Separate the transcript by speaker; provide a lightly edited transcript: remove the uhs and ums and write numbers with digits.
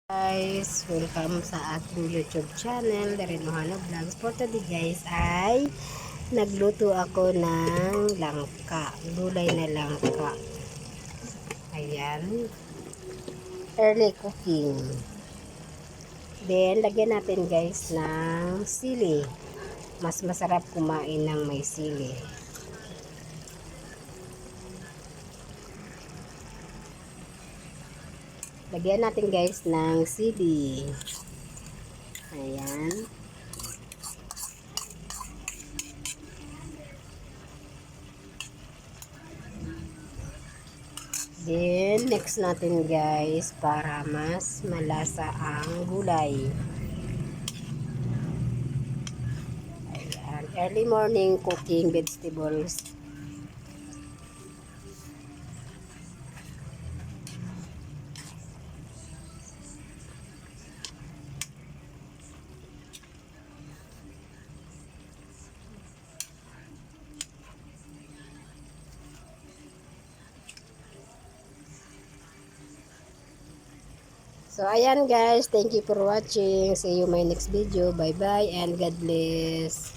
Speaker 1: Guys, welcome sa aking YouTube channel, Darin Mohano Vlogs. For today guys ay nagluto ako ng langka, gulay na langka. Ayan, early cooking. Then, lagyan natin guys ng sili. Mas masarap kumain ng may sili. Lagyan natin guys ng sili. Ayan. Then, next natin guys, para mas malasa ang gulay. Ayan, early morning cooking vegetables. So, ayan guys. Thank you for watching. See you my next video. Bye-bye and God bless.